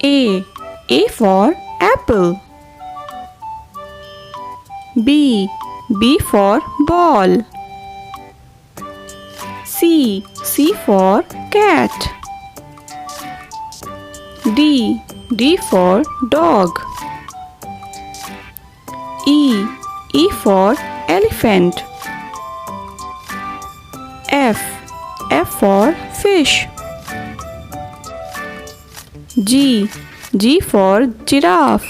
A. A for apple. B. B for ball. C. C for cat. D. D for dog. E. E for elephant. F. F for fish. G. G for giraffe.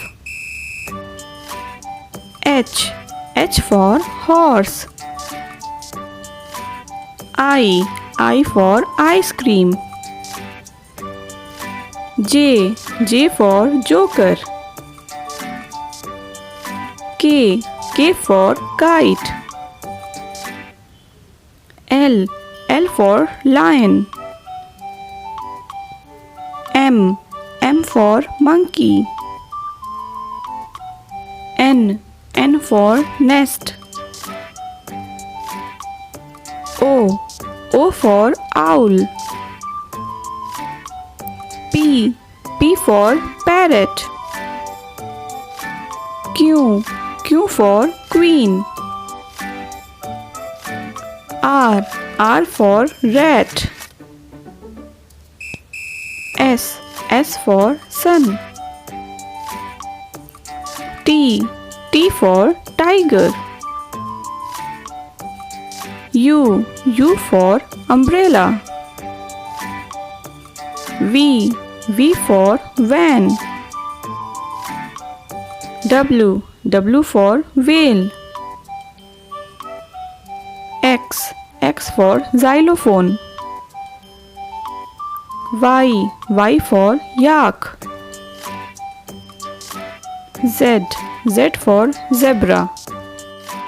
H. H for horse. I. I for ice cream. J. J for joker. K. K for kite. L. L for lion. M. M for monkey. N. N for nest. O. O for owl. P. P for parrot. Q. Q for queen. R. R for rat. S. S for sun. T. T for tiger. U. U for umbrella. V. V for van. W. W for whale. X. X for xylophone. Y. Y for yak. Z. Z for zebra.